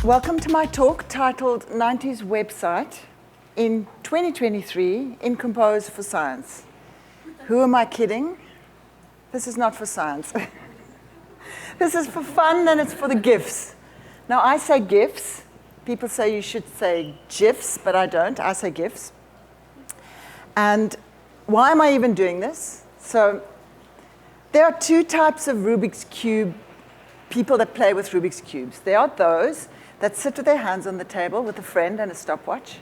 Welcome to my talk titled 90s Website in 2023 in Compose for Science. Who am I kidding? This is not for science. This is for fun and it's for the GIFs. Now I say GIFs. People say you should say GIFs, but I don't. I say GIFs. And why am I even doing this? So there are two types of Rubik's Cube people that play with Rubik's Cubes. There are those that sit with their hands on the table with a friend and a stopwatch.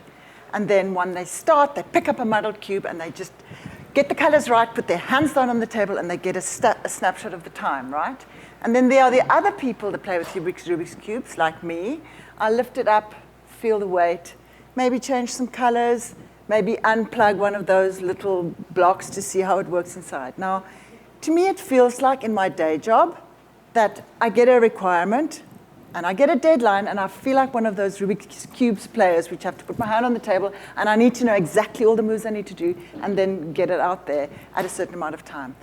And then when they start, they pick up a muddled cube and they just get the colors right, put their hands down on the table, and they get a snapshot of the time, right? And then there are the other people that play with Rubik's Cubes, like me. I lift it up, feel the weight, maybe change some colors, maybe unplug one of those little blocks to see how it works inside. Now, to me, it feels like in my day job that I get a requirement, and I get a deadline, and I feel like one of those Rubik's Cubes players, which have to put my hand on the table, and I need to know exactly all the moves I need to do, and then get it out there at a certain amount of time.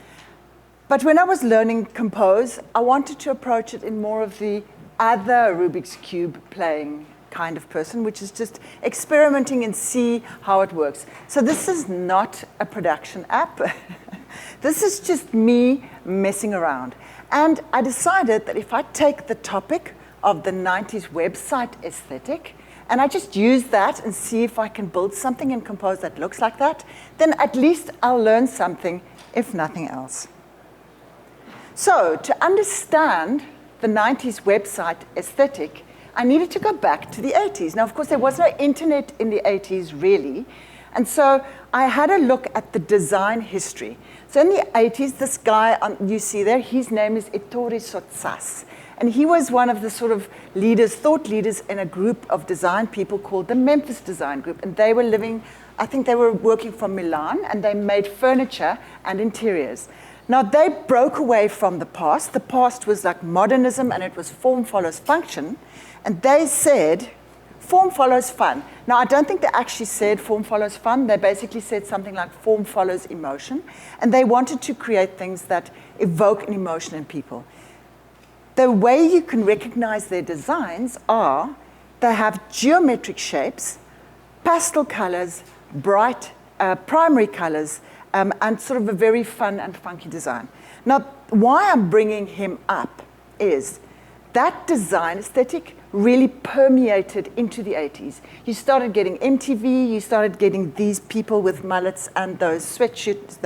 But when I was learning Compose, I wanted to approach it in more of the other Rubik's Cube playing kind of person, which is just experimenting and see how it works. So this is not a production app. This is just me messing around. And I decided that if I take the topic of the 90s website aesthetic, and I just use that and see if I can build something in Compose that looks like that, then at least I'll learn something, if nothing else. So to understand the 90s website aesthetic, I needed to go back to the 80s. Now, of course, there was no internet in the 80s, really. And so I had a look at the design history. So in the 80s, this guy you see there, his name is Ettore Sottsass. And he was one of the sort of leaders, thought leaders in a group of design people called the Memphis Design Group. And they were living, I think they were working from Milan, and they made furniture and interiors. Now, they broke away from the past. The past was like modernism, and it was form follows function. And they said, form follows fun. Now, I don't think they actually said form follows fun. They basically said something like form follows emotion. And they wanted to create things that evoke an emotion in people. The way you can recognize their designs are they have geometric shapes, pastel colors, bright primary colors, and sort of a very fun and funky design. Now, why I'm bringing him up is that design aesthetic really permeated into the 80s. You started getting MTV, you started getting these people with mullets and those sweatshirts,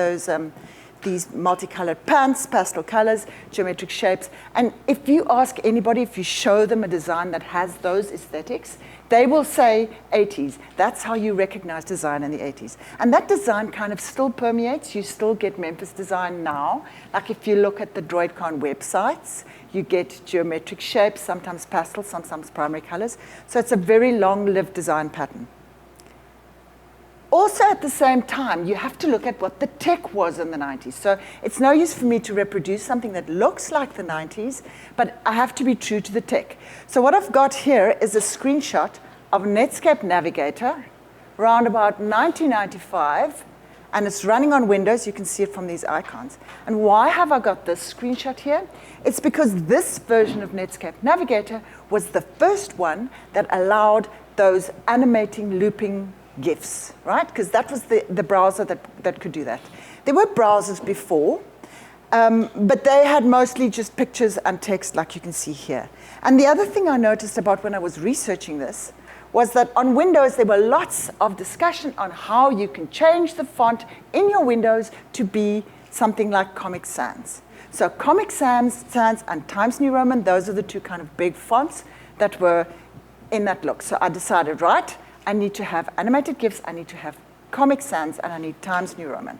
these multicolored pants, pastel colors, geometric shapes. And if you ask anybody, if you show them a design that has those aesthetics, they will say 80s. That's how you recognize design in the 80s. And that design kind of still permeates. You still get Memphis design now. Like if you look at the DroidCon websites, you get geometric shapes, sometimes pastel, sometimes primary colors. So it's a very long-lived design pattern. Also, at the same time, you have to look at what the tech was in the 90s. So it's no use for me to reproduce something that looks like the 90s, but I have to be true to the tech. So what I've got here is a screenshot of Netscape Navigator around about 1995, and it's running on Windows. You can see it from these icons. And why have I got this screenshot here? It's because this version of Netscape Navigator was the first one that allowed those animating, looping GIFs, right? Because that was the browser that could do that. There were browsers before, but they had mostly just pictures and text like you can see here. And the other thing I noticed about when I was researching this was that on Windows, there were lots of discussion on how you can change the font in your Windows to be something like Comic Sans. So Comic Sans and Times New Roman, those are the two kind of big fonts that were in that look. So I decided, right, I need to have animated GIFs, I need to have Comic Sans, and I need Times New Roman.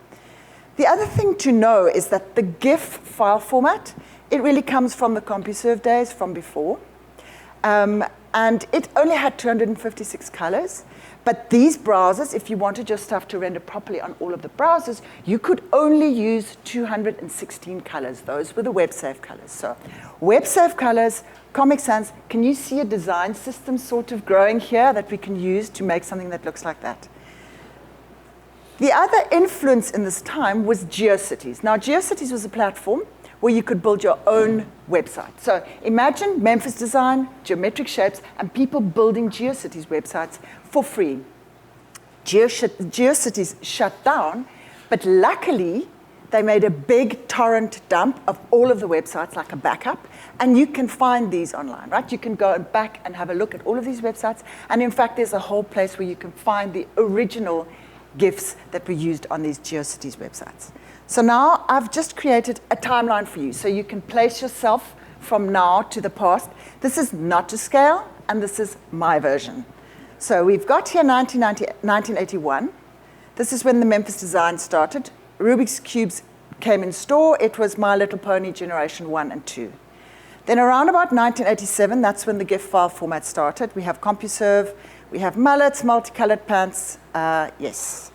The other thing to know is that the GIF file format, it really comes from the CompuServe days from before. And it only had 256 colors. But these browsers, if you wanted your stuff to render properly on all of the browsers, you could only use 216 colors. Those were the web-safe colors. So web-safe colors, Comic Sans, can you see a design system sort of growing here that we can use to make something that looks like that? The other influence in this time was GeoCities. Now, GeoCities was a platform where you could build your own website. So imagine Memphis design, geometric shapes, and people building GeoCities websites for free. GeoCities shut down, but luckily, they made a big torrent dump of all of the websites, like a backup, and you can find these online, right? You can go back and have a look at all of these websites, and in fact, there's a whole place where you can find the original GIFs that were used on these GeoCities websites. So now I've just created a timeline for you, so you can place yourself from now to the past. This is not to scale, and this is my version. So we've got here 1981. This is when the Memphis design started. Rubik's Cubes came in store. It was My Little Pony Generation 1 and 2. Then around about 1987, that's when the GIF file format started. We have CompuServe, we have mullets, multicolored pants, yes.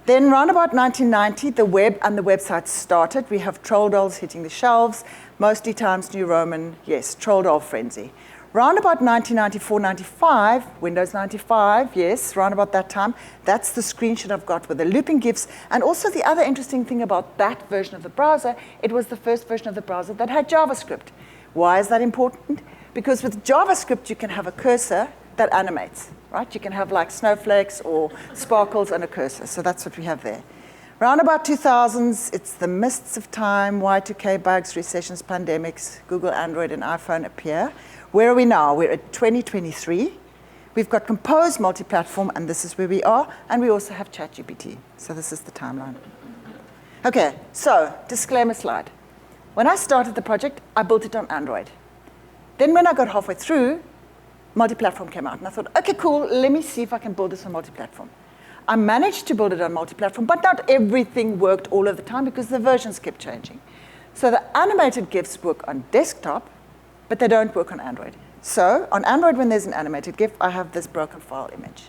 Then around about 1990, the web and the websites started. We have troll dolls hitting the shelves, mostly Times New Roman, yes, troll doll frenzy. Round about 1994-95, Windows 95, yes, round about that time, that's the screenshot I've got with the looping GIFs. And also the other interesting thing about that version of the browser, it was the first version of the browser that had JavaScript. Why is that important? Because with JavaScript, you can have a cursor that animates, right? You can have like snowflakes or sparkles on a cursor. So that's what we have there. Round about 2000s, it's the mists of time, Y2K bugs, recessions, pandemics, Google, Android, and iPhone appear. Where are we now? We're at 2023. We've got Compose multi-platform, and this is where we are. And we also have ChatGPT. So this is the timeline. OK, so disclaimer slide. When I started the project, I built it on Android. Then when I got halfway through, multi-platform came out. And I thought, OK, cool, let me see if I can build this on multi-platform. I managed to build it on multi-platform, but not everything worked all of the time because the versions kept changing. So the animated GIFs work on desktop, but they don't work on Android. So on Android, when there's an animated GIF, I have this broken file image.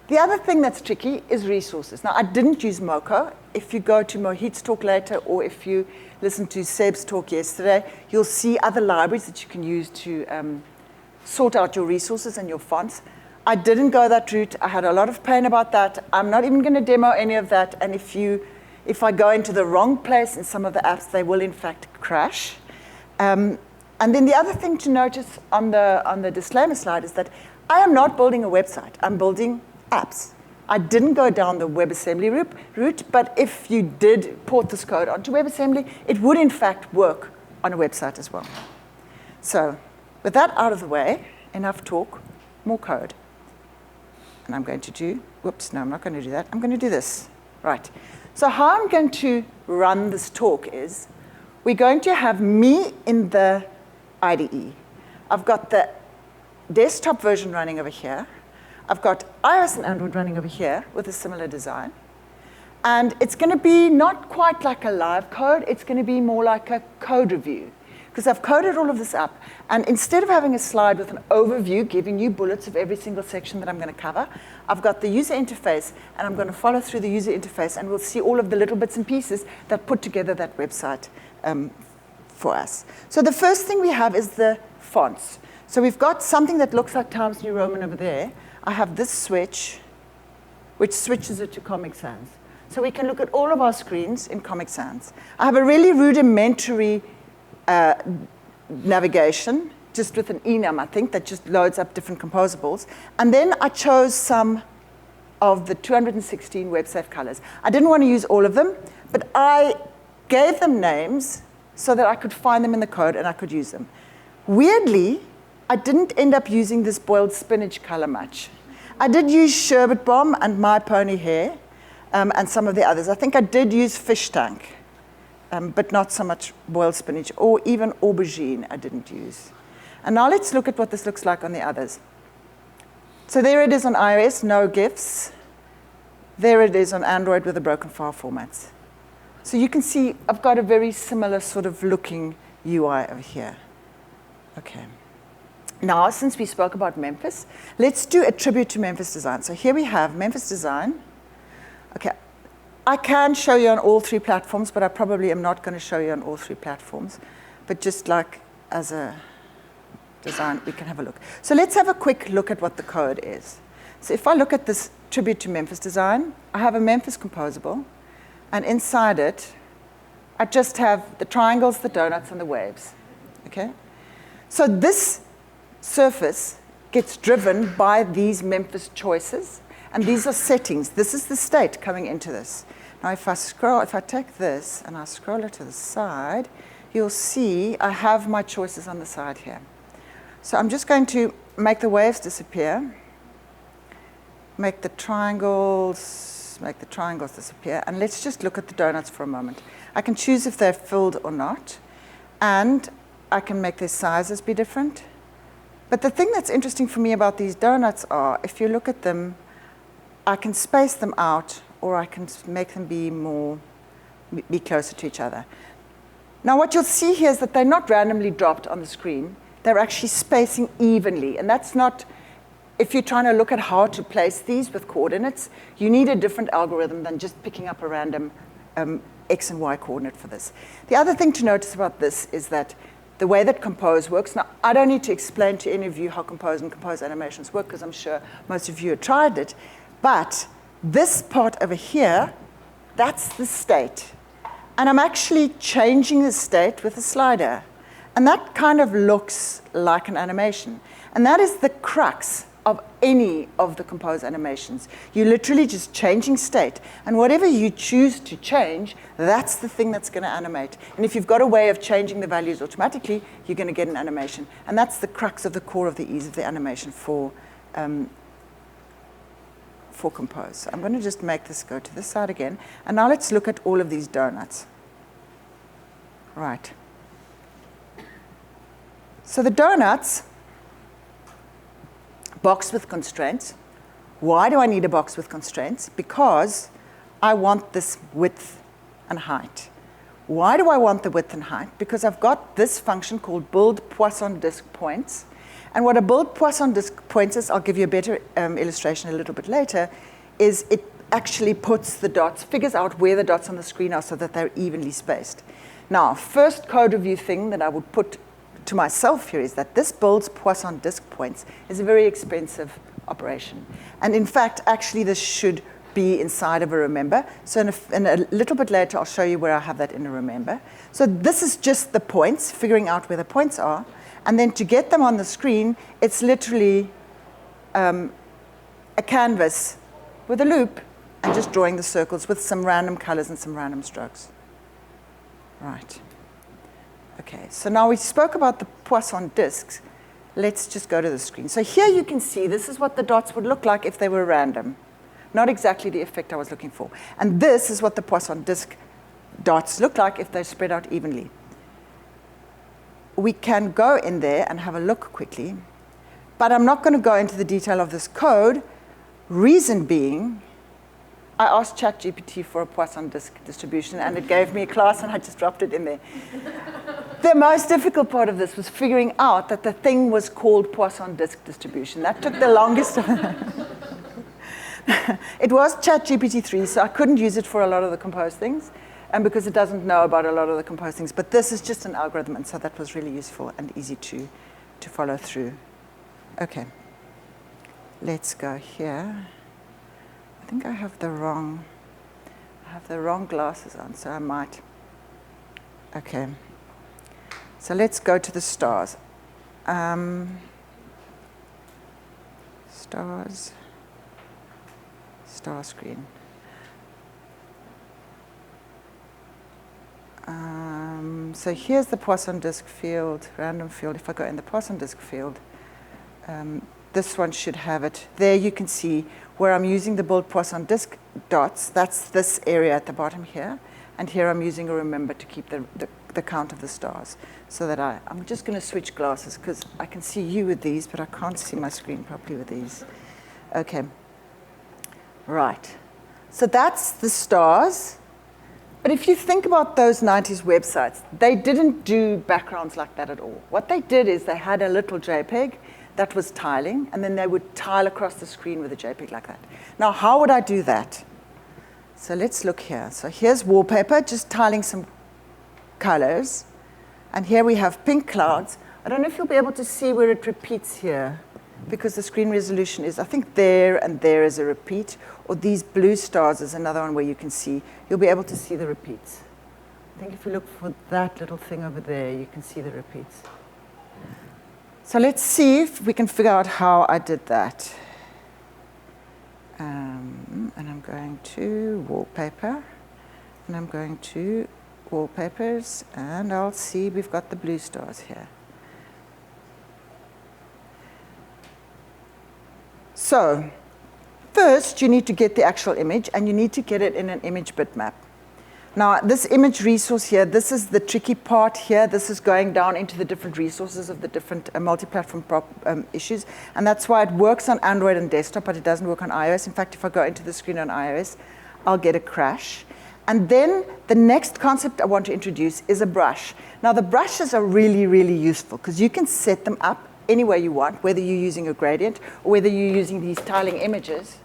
The other thing that's tricky is resources. Now, I didn't use Moco. If you go to Mohit's talk later, or if you listen to Seb's talk yesterday, you'll see other libraries that you can use to sort out your resources and your fonts. I didn't go that route. I had a lot of pain about that. I'm not even going to demo any of that. And if I go into the wrong place in some of the apps, they will, in fact, crash. And then the other thing to notice on the disclaimer slide is that I am not building a website. I'm building apps. I didn't go down the WebAssembly route, but if you did port this code onto WebAssembly, it would, in fact, work on a website as well. So with that out of the way, enough talk, more code. And I'm going to do, whoops, no, I'm not going to do that. I'm going to do this. Right. So how I'm going to run this talk is we're going to have me in the IDE. I've got the desktop version running over here. I've got iOS and Android running over here with a similar design. And it's going to be not quite like a live code. It's going to be more like a code review. Because I've coded all of this up. And instead of having a slide with an overview giving you bullets of every single section that I'm going to cover, I've got the user interface, and I'm going to follow through the user interface, and we'll see all of the little bits and pieces that put together that website for us. So the first thing we have is the fonts. So we've got something that looks like Times New Roman over there. I have this switch, which switches it to Comic Sans. So we can look at all of our screens in Comic Sans. I have a really rudimentary navigation, just with an enum, I think, that just loads up different composables. And then I chose some of the 216 WebSafe colors. I didn't want to use all of them, but I gave them names so that I could find them in the code and I could use them. Weirdly, I didn't end up using this boiled spinach color much. I did use Sherbet Bomb and My Pony Hair and some of the others. I think I did use Fish Tank. But not so much boiled spinach, or even aubergine I didn't use. And now let's look at what this looks like on the others. So there it is on iOS, no GIFs. There it is on Android with the broken file formats. So you can see I've got a very similar sort of looking UI over here. OK. Now, since we spoke about Memphis, let's do a tribute to Memphis Design. So here we have Memphis Design. OK. I can show you on all three platforms, but I probably am not going to show you on all three platforms. But just like as a design, we can have a look. So let's have a quick look at what the code is. So if I look at this tribute to Memphis design, I have a Memphis composable, and inside it, I just have the triangles, the donuts, and the waves, okay? So this surface gets driven by these Memphis choices, and these are settings. This is the state coming into this. Now if I take this and I scroll it to the side, you'll see I have my choices on the side here. So I'm just going to make the waves disappear, make the triangles disappear, and let's just look at the donuts for a moment. I can choose if they're filled or not, and I can make their sizes be different. But the thing that's interesting for me about these donuts are, if you look at them, I can space them out, or I can make them be closer to each other. Now what you'll see here is that they're not randomly dropped on the screen. They're actually spacing evenly, and that's not, if you're trying to look at how to place these with coordinates, you need a different algorithm than just picking up a random X and Y coordinate for this. The other thing to notice about this is that the way that Compose works, now I don't need to explain to any of you how Compose and Compose animations work, because I'm sure most of you have tried it, but this part over here, that's the state. And I'm actually changing the state with a slider. And that kind of looks like an animation. And that is the crux of any of the Compose animations. You're literally just changing state. And whatever you choose to change, that's the thing that's going to animate. And if you've got a way of changing the values automatically, you're going to get an animation. And that's the crux of the core of the ease of the animation for Compose. So I'm going to just make this go to this side again. And now let's look at all of these donuts. Right. So the donuts, box with constraints. Why do I need a box with constraints? Because I want this width and height. Why do I want the width and height? Because I've got this function called build Poisson disk points. And what a build Poisson disk points is, I'll give you a better illustration a little bit later, is it actually puts the dots, figures out where the dots on the screen are so that they're evenly spaced. Now, first code review thing that I would put to myself here is that this builds Poisson disk points is a very expensive operation. And in fact, actually this should be inside of a remember. So in a little bit later, I'll show you where I have that in a remember. So this is just the points, figuring out where the points are. And then to get them on the screen, it's literally a canvas with a loop and just drawing the circles with some random colors and some random strokes. Right. Okay, so now we spoke about the Poisson disks. Let's just go to the screen. So here you can see this is what the dots would look like if they were random. Not exactly the effect I was looking for. And this is what the Poisson disk dots look like if they're spread out evenly. We can go in there and have a look quickly, but I'm not going to go into the detail of this code. Reason being, I asked ChatGPT for a Poisson disk distribution, and it gave me a class, and I just dropped it in there. The most difficult part of this was figuring out that the thing was called Poisson disk distribution. That took the longest. It was ChatGPT 3, so I couldn't use it for a lot of the Compose things, and because it doesn't know about a lot of the Compose things. But this is just an algorithm, and so that was really useful and easy to follow through. Okay, let's go here. I think I have the wrong glasses on, so I might. Okay, so let's go to the stars. Star screen. So here's the Poisson disk field, random field. If I go in the Poisson disk field, this one should have it. There you can see where I'm using the build Poisson disk dots. That's this area at the bottom here. And here I'm using a remember to keep the count of the stars. So that I'm just going to switch glasses because I can see you with these, but I can't see my screen properly with these. Okay. Right. So that's the stars. But if you think about those 90s websites, they didn't do backgrounds like that at all. What they did is they had a little JPEG that was tiling, and then they would tile across the screen with a JPEG like that. Now, how would I do that? So let's look here. So here's wallpaper, just tiling some colors. And here we have pink clouds. I don't know if you'll be able to see where it repeats here. because the screen resolution is, I think there and there is a repeat, or these blue stars is another one where you can see, you'll be able to see the repeats. I think if you look for that little thing over there, you can see the repeats. So let's see if we can figure out how I did that. And I'm going to wallpaper, and I'm going to wallpapers, and I'll see we've got the blue stars here. So first, you need to get the actual image, and you need to get it in an image bitmap. Now, this image resource here, this is the tricky part here. This is going down into the different resources of the different multi-platform issues. And that's why it works on Android and desktop, but it doesn't work on iOS. In fact, if I go into the screen on iOS, I'll get a crash. And then the next concept I want to introduce is a brush. Now, the brushes are really, really useful because you can set them up any way you want, whether you're using a gradient or whether you're using these tiling images.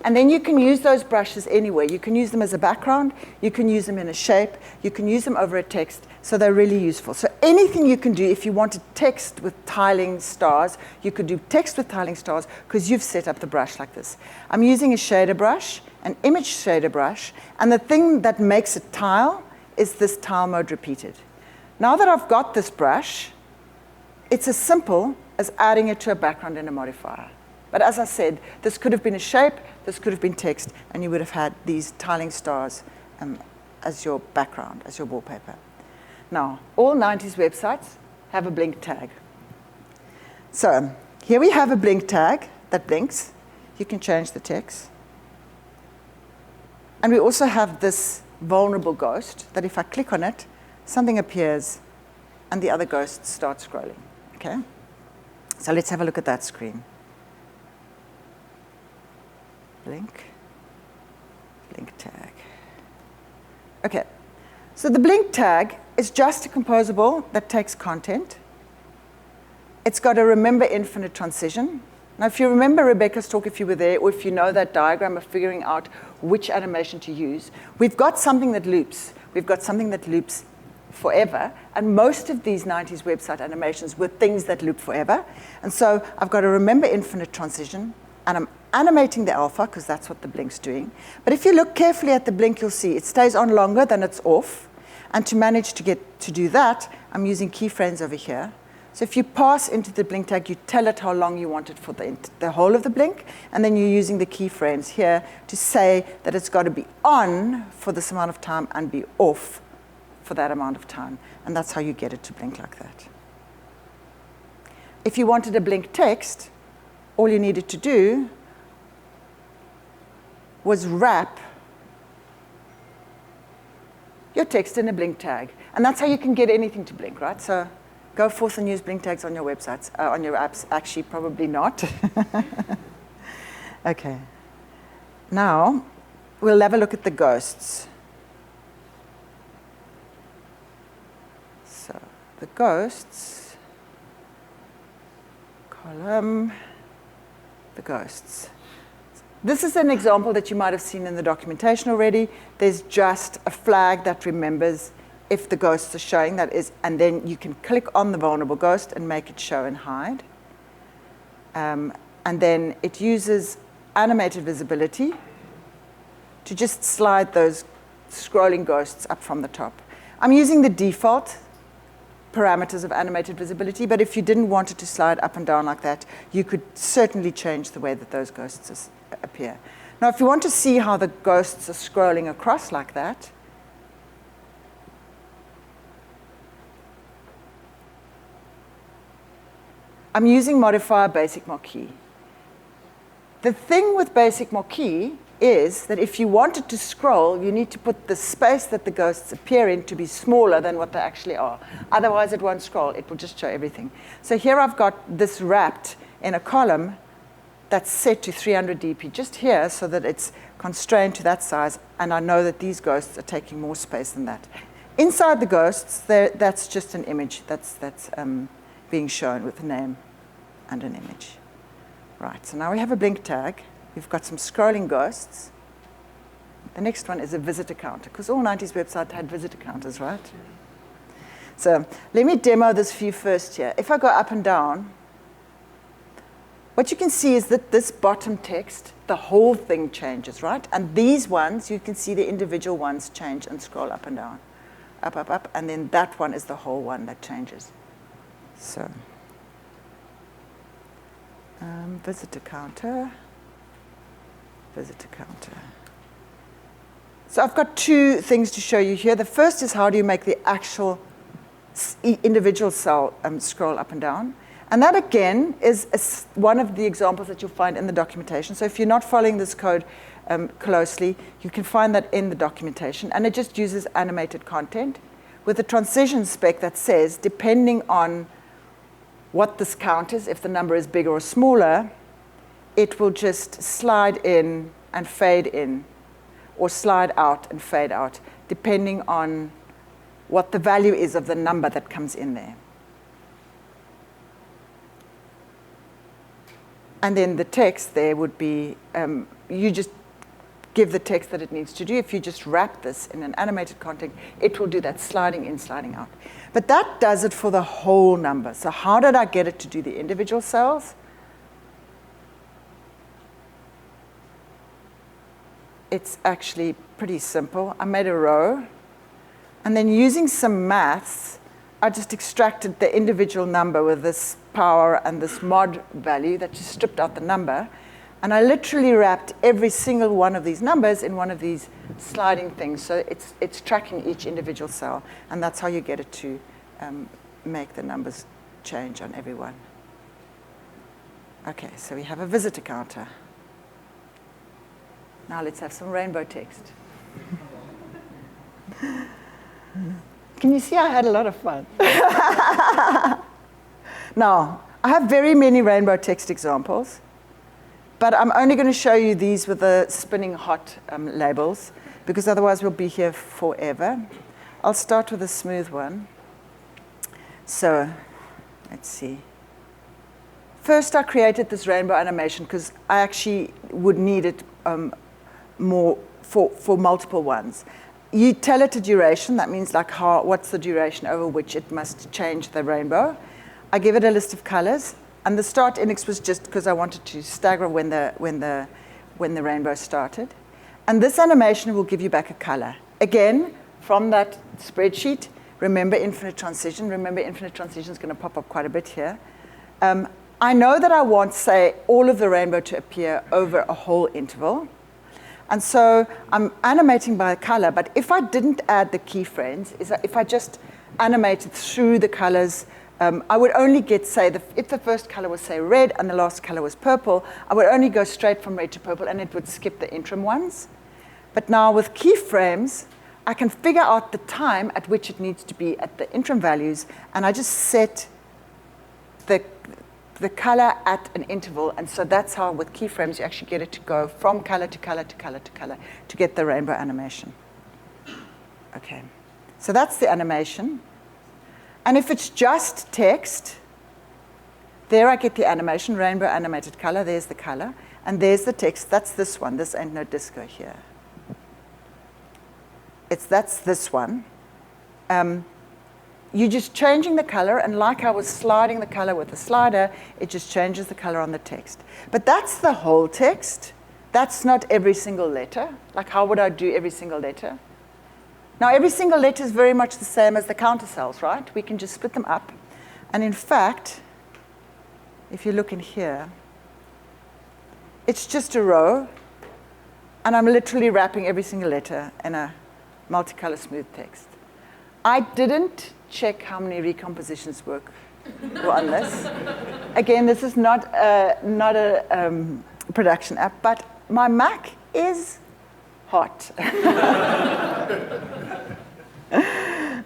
And then you can use those brushes anywhere. You can use them as a background, you can use them in a shape, you can use them over a text, so they're really useful. So anything you can do, if you wanted text with tiling stars, you could do text with tiling stars because you've set up the brush like this. I'm using a shader brush, an image shader brush, and the thing that makes it tile is this tile mode repeated. Now that I've got this brush, it's as simple as adding it to a background in a modifier. But as I said, this could have been a shape, this could have been text, and you would have had these tiling stars as your background, as your wallpaper. Now, all 90s websites have a blink tag. So here we have a blink tag that blinks. You can change the text. And we also have this vulnerable ghost that if I click on it, something appears and the other ghosts start scrolling. Okay? So let's have a look at that screen. Blink, blink tag. Okay, so the blink tag is just a composable that takes content. It's got a remember infinite transition. Now, if you remember Rebecca's talk, if you were there, or if you know that diagram of figuring out which animation to use, we've got something that loops. We've got something that loops forever, and most of these 90s website animations were things that loop forever. And so I've got a remember infinite transition, and I'm animating the alpha, because that's what the blink's doing. But if you look carefully at the blink, you'll see it stays on longer than it's off. And to manage to do that, I'm using keyframes over here. So if you pass into the blink tag, you tell it how long you want it for the whole of the blink, and then you're using the keyframes here to say that it's got to be on for this amount of time and be off for that amount of time. And that's how you get it to blink like that. If you wanted a blink text, all you needed to do was wrap your text in a blink tag. And that's how you can get anything to blink, right? So go forth and use blink tags on your websites, on your apps. Actually, probably not. Okay. Now, we'll have a look at the ghosts. So the ghosts, column, the ghosts. This is an example that you might have seen in the documentation already. There's just a flag that remembers if the ghosts are showing, that is, and then you can click on the vulnerable ghost and make it show and hide. And then it uses animated visibility to just slide those scrolling ghosts up from the top. I'm using the default parameters of animated visibility, but if you didn't want it to slide up and down like that, you could certainly change the way that those ghosts appear. Now, if you want to see how the ghosts are scrolling across like that, I'm using modifier basic marquee. The thing with basic marquee is that if you wanted to scroll, you need to put the space that the ghosts appear in to be smaller than what they actually are. Otherwise, it won't scroll. It will just show everything. So here I've got this wrapped in a column that's set to 300 dp just here so that it's constrained to that size, and I know that these ghosts are taking more space than that. Inside the ghosts, that's just an image that's being shown with a name and an image. Right, so now we have a blink tag. We've got some scrolling ghosts. The next one is a visitor counter, because all 90s websites had visitor counters, right? So let me demo this for you first here. If I go up and down, what you can see is that this bottom text, the whole thing changes, right? And these ones, you can see the individual ones change and scroll up and down, up, up, up, and then that one is the whole one that changes. So, visitor counter, visitor counter. So I've got two things to show you here. The first is how do you make the actual individual cell scroll up and down. And that, again, is one of the examples that you'll find in the documentation. So if you're not following this code closely, you can find that in the documentation. And it just uses animated content with a transition spec that says, depending on what this count is, if the number is bigger or smaller, it will just slide in and fade in, or slide out and fade out, depending on what the value is of the number that comes in there. And then the text there would be, you just give the text that it needs to do. If you just wrap this in an animated content, it will do that sliding in, sliding out. But that does it for the whole number. So how did I get it to do the individual cells? It's actually pretty simple. I made a row, and then using some maths, I just extracted the individual number with this power and this mod value that just stripped out the number. And I literally wrapped every single one of these numbers in one of these sliding things. So it's tracking each individual cell. And that's how you get it to make the numbers change on every one. OK, so we have a visitor counter. Now let's have some rainbow text. Can you see I had a lot of fun? Now, I have very many rainbow text examples, but I'm only going to show you these with the spinning hot labels, because otherwise we'll be here forever. I'll start with a smooth one. So, let's see. First, I created this rainbow animation because I actually would need it more for multiple ones. You tell it a duration. That means like what's the duration over which it must change the rainbow. I give it a list of colors, and the start index was just because I wanted to stagger when the rainbow started. And this animation will give you back a color. Again, from that spreadsheet, remember infinite transition. Remember infinite transition is going to pop up quite a bit here. I know that I want, say, all of the rainbow to appear over a whole interval. And so I'm animating by color, but if I didn't add the keyframes, if I just animated through the colors, I would only get, say, if the first color was, say, red and the last color was purple, I would only go straight from red to purple, and it would skip the interim ones. But now with keyframes, I can figure out the time at which it needs to be at the interim values, and I just set the color at an interval. And so that's how, with keyframes, you actually get it to go from color to color to color to color to get the rainbow animation. OK, so that's the animation. And if it's just text, there I get the animation, rainbow animated color. There's the color. And there's the text. That's this one. This ain't no disco here. That's this one. You're just changing the color, and like I was sliding the color with the slider, it just changes the color on the text. But that's the whole text. That's not every single letter. Like, how would I do every single letter? Now, every single letter is very much the same as the counter cells, right? We can just split them up. And in fact, if you look in here, it's just a row, and I'm literally wrapping every single letter in a multicolor smooth text. I didn't check how many recompositions were on this. Again, this is not a production app, but my Mac is hot.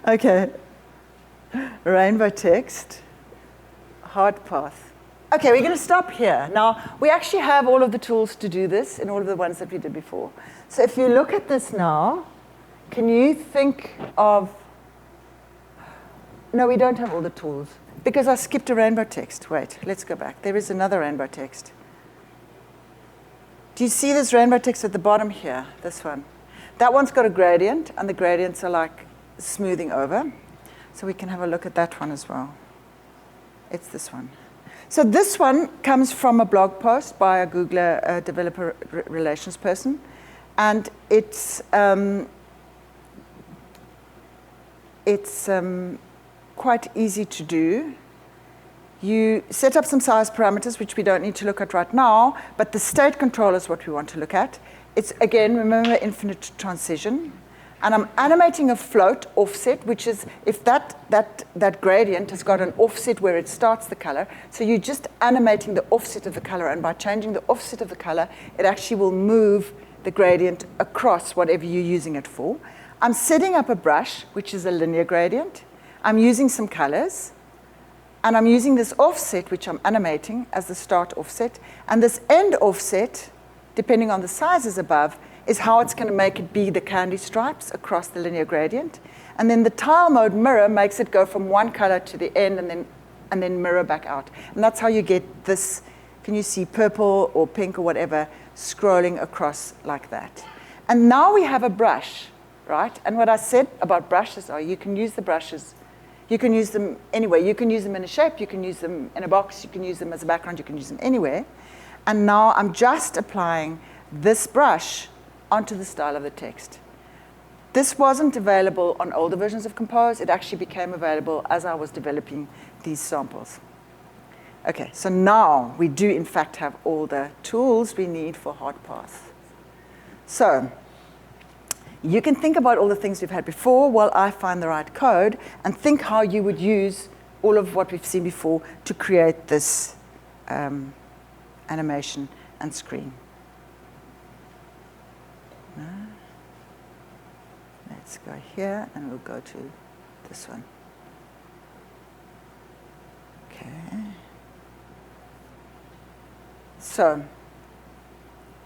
OK. Rainbow text, hard path. OK, we're going to stop here. Now, we actually have all of the tools to do this in all of the ones that we did before. So if you look at this now, can you think of... No, we don't have all the tools, because I skipped a rainbow text. Wait, let's go back. There is another rainbow text. Do you see this rainbow text at the bottom here, this one? That one's got a gradient, and the gradients are like smoothing over. So we can have a look at that one as well. It's this one. So this one comes from a blog post by a Googler developer relations person, and it's quite easy to do. You set up some size parameters, which we don't need to look at right now, but the state control is what we want to look at. It's, again, remember, infinite transition. And I'm animating a float offset, which is if that gradient has got an offset where it starts the color. So you're just animating the offset of the color, and by changing the offset of the color, it actually will move the gradient across whatever you're using it for. I'm setting up a brush, which is a linear gradient. I'm using some colors. And I'm using this offset, which I'm animating as the start offset. And this end offset, depending on the sizes above, is how it's going to make it be the candy stripes across the linear gradient. And then the tile mode mirror makes it go from one color to the end and then mirror back out. And that's how you get this, can you see purple or pink or whatever, scrolling across like that. And now we have a brush, right? And what I said about brushes are you can use the brushes. You can use them anywhere. You can use them in a shape. You can use them in a box. You can use them as a background. You can use them anywhere. And now I'm just applying this brush onto the style of the text. This wasn't available on older versions of Compose. It actually became available as I was developing these samples. OK, so now we do, in fact, have all the tools we need for HardPath. So you can think about all the things we've had before while I find the right code, and think how you would use all of what we've seen before to create this animation and screen. Let's go here, and we'll go to this one. OK. So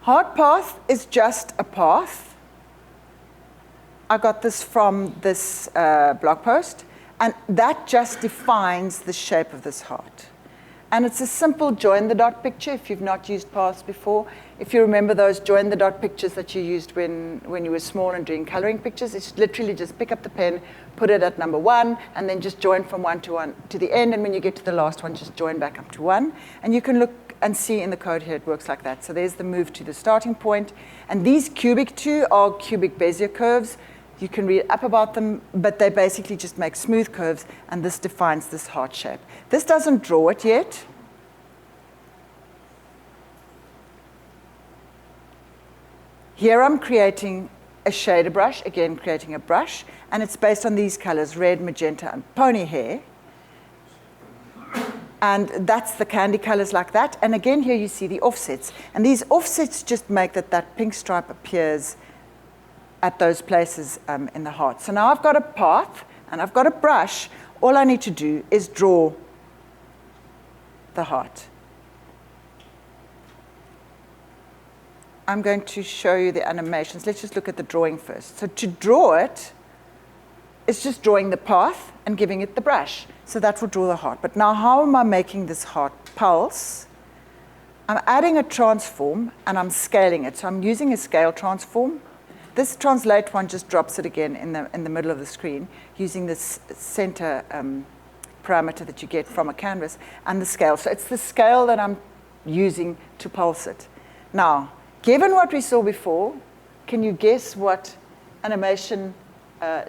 HardPath is just a path. I got this from this blog post, and that just defines the shape of this heart. And it's a simple join the dot picture if you've not used paths before. If you remember those join the dot pictures that you used when you were small and doing coloring pictures, it's literally just pick up the pen, put it at number 1, and then just join from 1 to the end. And when you get to the last one, just join back up to 1. And you can look and see in the code here it works like that. So there's the move to the starting point. And these cubic 2 are cubic Bezier curves. You can read up about them, but they basically just make smooth curves, and this defines this heart shape. This doesn't draw it yet. Here I'm creating a shader brush, again creating a brush, and it's based on these colors, red, magenta, and pony hair. And that's the candy colors like that. And again, here you see the offsets. And these offsets just make that pink stripe appears at those places in the heart. So now I've got a path, and I've got a brush. All I need to do is draw the heart. I'm going to show you the animations. Let's just look at the drawing first. So to draw it, it's just drawing the path and giving it the brush. So that will draw the heart. But now how am I making this heart pulse? I'm adding a transform, and I'm scaling it. So I'm using a scale transform. This translate one just drops it again in the middle of the screen using this center parameter that you get from a canvas and the scale. So it's the scale that I'm using to pulse it. Now, given what we saw before, can you guess what animation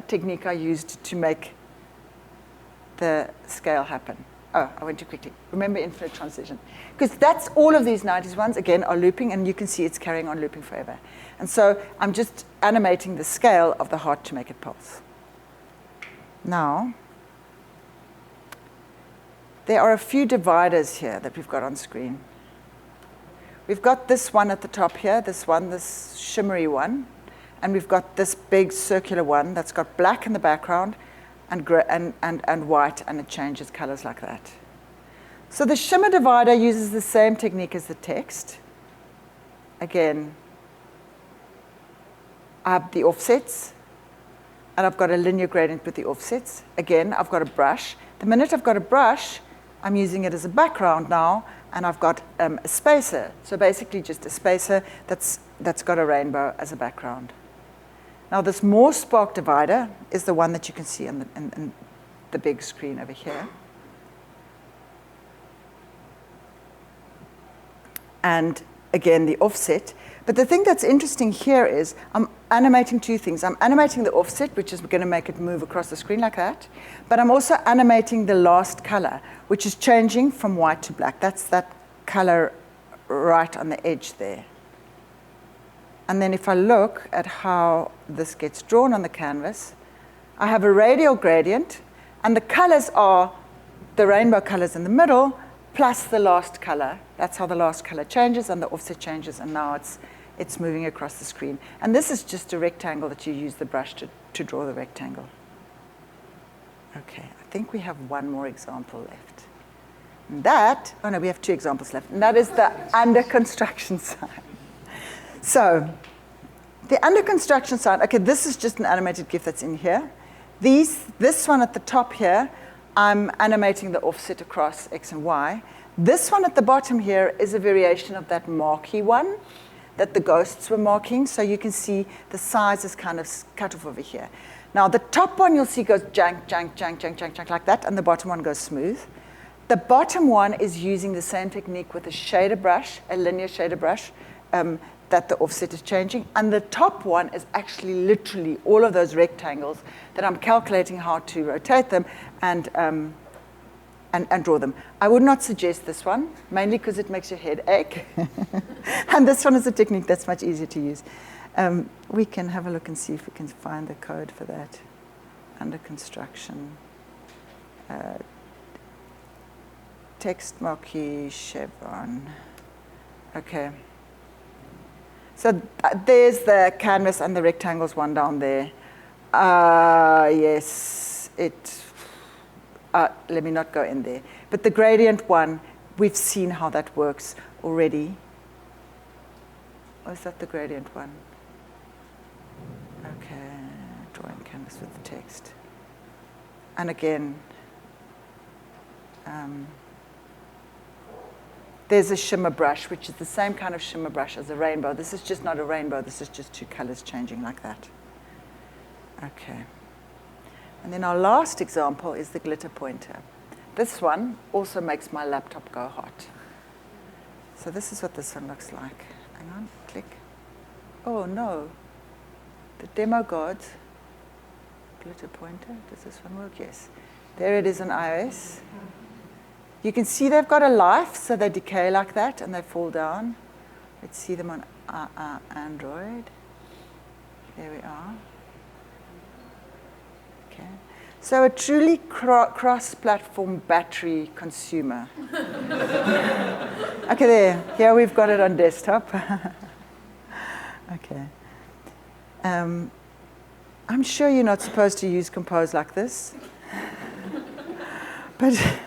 technique I used to make the scale happen? Oh, I went too quickly. Remember infinite transition. Because that's all of these 90s ones, again, are looping, and you can see it's carrying on looping forever. And so I'm just animating the scale of the heart to make it pulse. Now, there are a few dividers here that we've got on screen. We've got this one at the top here, this one, this shimmery one. And we've got this big circular one that's got black in the background and white, and it changes colors like that. So the shimmer divider uses the same technique as the text. Again, I have the offsets, and I've got a linear gradient with the offsets. Again, I've got a brush. The minute I've got a brush, I'm using it as a background now, and I've got a spacer. So basically just a spacer that's got a rainbow as a background. Now this more spark divider is the one that you can see in the big screen over here. and again the offset. But the thing that's interesting here is I'm animating two things. I'm animating the offset, which is going to make it move across the screen like that, but I'm also animating the last color, which is changing from white to black. That's that color right on the edge there. And then if I look at how this gets drawn on the canvas, I have a radial gradient, and the colors are the rainbow colors in the middle, plus the last color. That's how the last color changes, and the offset changes, and now it's moving across the screen. And this is just a rectangle that you use the brush to draw the rectangle. Okay, I think we have one more example left. And that, oh no, we have two examples left, and that is the under construction sign. So, the under construction sign, okay, this is just an animated GIF that's in here. This one at the top here, I'm animating the offset across X and Y. This one at the bottom here is a variation of that marquee one that the ghosts were marking. So you can see the size is kind of cut off over here. Now the top one you'll see goes jank, jank, jank, jank, jank, jank like that, and the bottom one goes smooth. The bottom one is using the same technique with a shader brush, a linear shader brush, that the offset is changing. And the top one is actually literally all of those rectangles that I'm calculating how to rotate them and draw them. I would not suggest this one, mainly because it makes your head ache. And this one is a technique that's much easier to use. We can have a look and see if we can find the code for that. Under construction. Text marquee chevron. Okay. So there's the canvas and the rectangles one down there. Yes, let me not go in there. But the gradient one, we've seen how that works already. Or is that the gradient one? Okay, drawing canvas with the text. And again, there's a shimmer brush, which is the same kind of shimmer brush as a rainbow. This is just not a rainbow. This is just two colors changing like that. Okay. And then our last example is the glitter pointer. This one also makes my laptop go hot. So this is what this one looks like. Hang on, click. Oh no. The demo gods. Glitter pointer. Does this one work? Yes. There it is on iOS. You can see they've got a life, so they decay like that and they fall down. Let's see them on Android. There we are. Okay. So a truly cross-platform battery consumer. Okay, there. Here we've got it on desktop. Okay. I'm sure you're not supposed to use Compose like this. But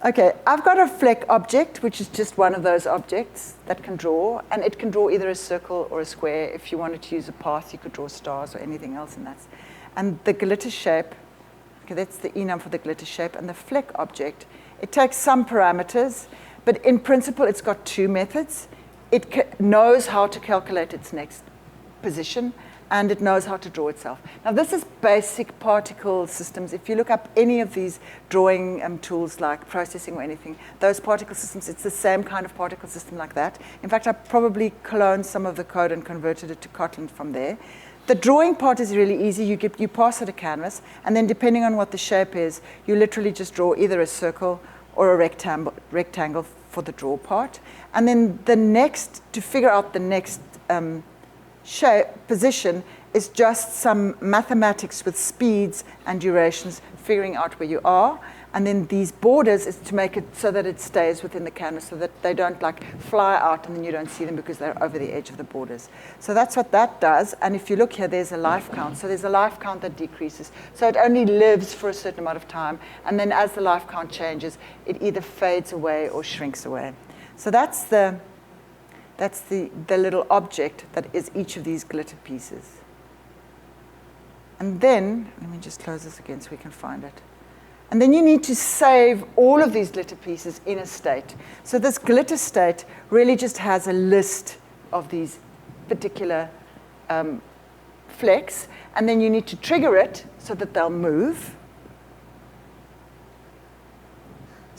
okay, I've got a fleck object, which is just one of those objects that can draw, and it can draw either a circle or a square. If you wanted to use a path, you could draw stars or anything else in that. And the glitter shape, okay, that's the enum for the glitter shape, and the fleck object, it takes some parameters, but in principle, it's got two methods. It knows how to calculate its next position, and it knows how to draw itself. Now, this is basic particle systems. If you look up any of these drawing tools like processing or anything, those particle systems, it's the same kind of particle system like that. In fact, I probably cloned some of the code and converted it to Kotlin from there. The drawing part is really easy. You pass it a canvas, and then depending on what the shape is, you literally just draw either a circle or a rectangle for the draw part. And then to figure out the next shape position is just some mathematics with speeds and durations, figuring out where you are. And then these borders is to make it so that it stays within the canvas, so that they don't like fly out and then you don't see them because they're over the edge of the borders. So that's what that does. And if you look here, there's a life count. So there's a life count that decreases. So it only lives for a certain amount of time. And then as the life count changes, it either fades away or shrinks away. So that's the little object that is each of these glitter pieces. And then, let me just close this again so we can find it. And then you need to save all of these glitter pieces in a state. So this glitter state really just has a list of these particular flecks. And then you need to trigger it so that they'll move.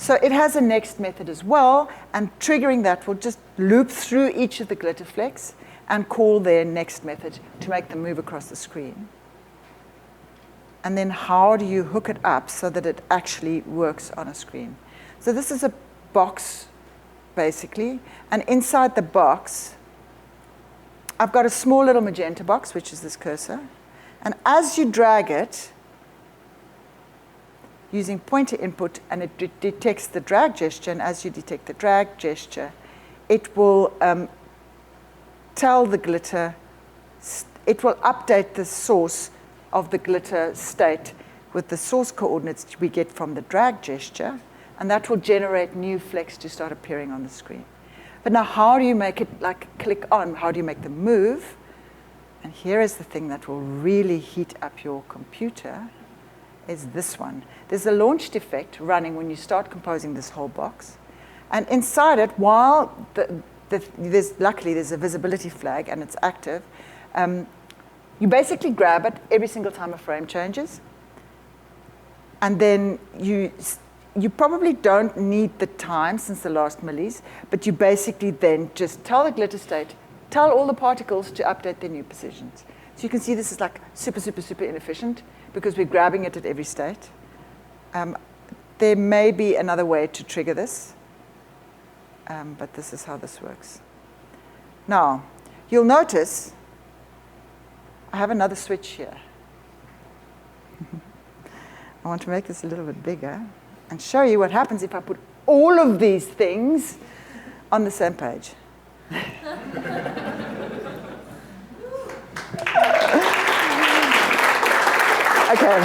So it has a next method as well, and triggering that will just loop through each of the glitter flecks and call their next method to make them move across the screen. And then how do you hook it up so that it actually works on a screen? So this is a box, basically, and inside the box, I've got a small little magenta box, which is this cursor, and as you drag it, using pointer input, and it detects the drag gesture, and as you detect the drag gesture, it will tell the glitter, it will update the source of the glitter state with the source coordinates we get from the drag gesture, and that will generate new flecks to start appearing on the screen. But now how do you make it like click on? How do you make them move? And here is the thing that will really heat up your computer, is this one. There's a launched effect running when you start composing this whole box. And inside it, while luckily there's a visibility flag and it's active, you basically grab it every single time a frame changes. And then you probably don't need the time since the last millis, but you basically then just tell the glitter state, tell all the particles to update their new positions. So you can see this is like super, super, super inefficient because we're grabbing it at every state. There may be another way to trigger this, but this is how this works. Now, you'll notice I have another switch here. I want to make this a little bit bigger and show you what happens if I put all of these things on the same page. Okay.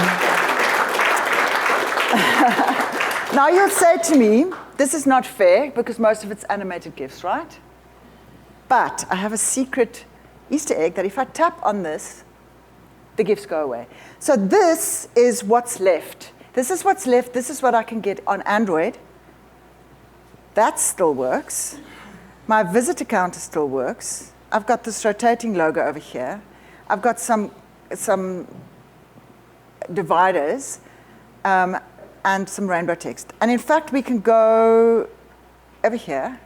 Now you'll say to me, this is not fair because most of it's animated GIFs, right? But I have a secret Easter egg that if I tap on this, the GIFs go away. So this is what's left. This is what's left. This is what I can get on Android. That still works. My visitor counter still works. I've got this rotating logo over here. I've got some dividers and some rainbow text. And in fact, we can go over here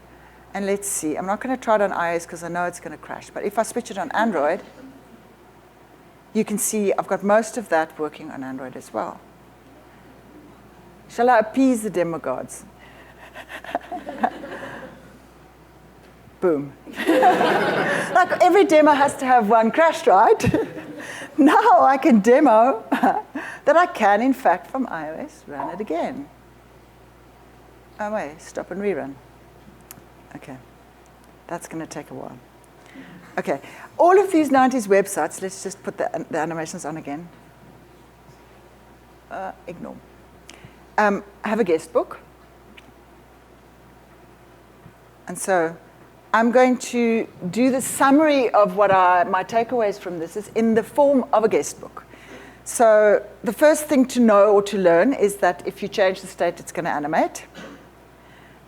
and let's see. I'm not going to try it on iOS because I know it's going to crash. But if I switch it on Android, you can see I've got most of that working on Android as well. Shall I appease the demo gods? Boom. Like every demo has to have one crash, right? Now I can demo that I can, in fact, from iOS, run it again. Oh, wait, stop and rerun. OK. That's going to take a while. OK. All of these 90s websites, let's just put the animations on again. Ignore. Have a guest book. And so I'm going to do the summary of what my takeaways from this is in the form of a guest book. So the first thing to know or to learn is that if you change the state, it's going to animate.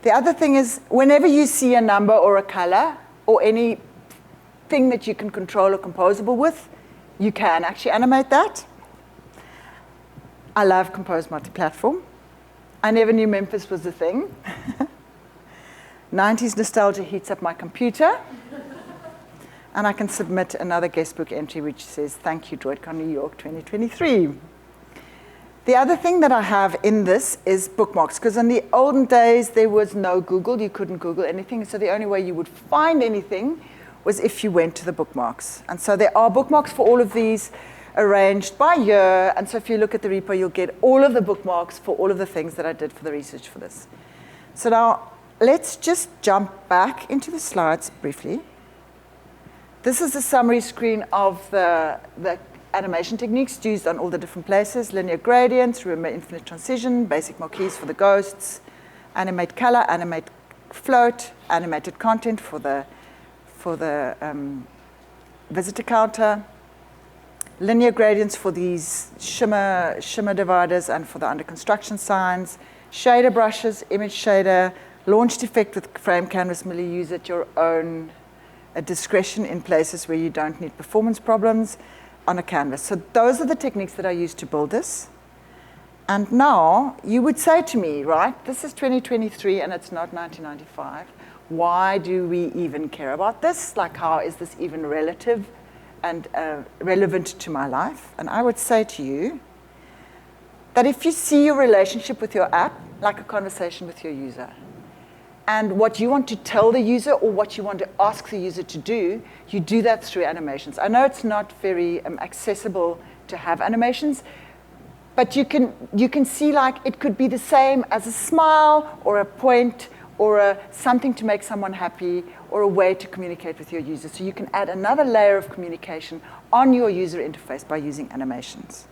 The other thing is whenever you see a number or a color or anything that you can control or composable with, you can actually animate that. I love Compose Multi-Platform. I never knew Memphis was a thing. 90s nostalgia heats up my computer. And I can submit another guestbook entry which says, thank you, DroidCon New York 2023. The other thing that I have in this is bookmarks, because in the olden days, there was no Google. You couldn't Google anything. So the only way you would find anything was if you went to the bookmarks. And so there are bookmarks for all of these arranged by year. And so if you look at the repo, you'll get all of the bookmarks for all of the things that I did for the research for this. So now let's just jump back into the slides briefly. This is a summary screen of the animation techniques used on all the different places: linear gradients, remember infinite transition, basic marquees for the ghosts, animate color, animate float, animated content for the visitor counter, linear gradients for these shimmer dividers and for the under construction signs, shader brushes, image shader, launched effect with frame canvas milli, use at your own discretion in places where you don't need performance problems on a canvas. So those are the techniques that I used to build this. And now you would say to me, right, this is 2023 and it's not 1995. Why do we even care about this? Like, how is this even relative and relevant to my life? And I would say to you that if you see your relationship with your app like a conversation with your user, and what you want to tell the user or what you want to ask the user to do, you do that through animations. I know it's not very accessible to have animations, but you can see like it could be the same as a smile or a point or something to make someone happy or a way to communicate with your user. So you can add another layer of communication on your user interface by using animations.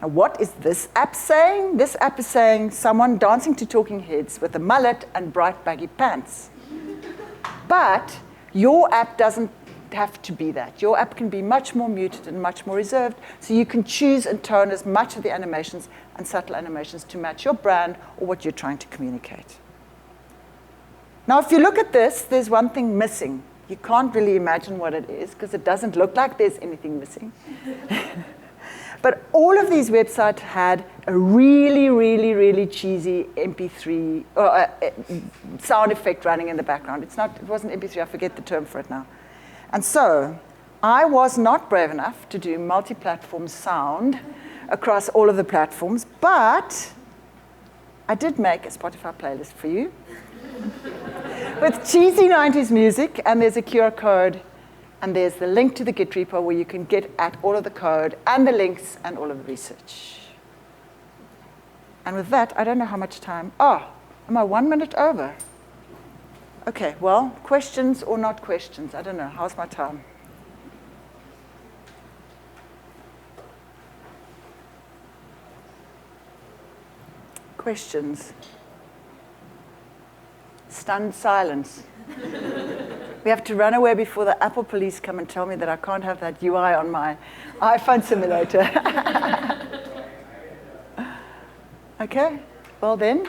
Now, what is this app saying? This app is saying someone dancing to Talking Heads with a mullet and bright baggy pants. But your app doesn't have to be that. Your app can be much more muted and much more reserved, so you can choose and tone as much of the animations and subtle animations to match your brand or what you're trying to communicate. Now, if you look at this, there's one thing missing. You can't really imagine what it is because it doesn't look like there's anything missing. But all of these websites had a really, really, really cheesy MP3 or sound effect running in the background. It wasn't MP3, I forget the term for it now. And so I was not brave enough to do multi-platform sound across all of the platforms, but I did make a Spotify playlist for you with cheesy 90s music, and there's a QR code, and there's the link to the Git repo where you can get at all of the code and the links and all of the research. And with that, I don't know how much time. Oh, am I 1 minute over? Okay, well, questions or not questions? I don't know. How's my time? Questions? Stunned silence. We have to run away before the Apple police come and tell me that I can't have that UI on my iPhone simulator. Okay, well then.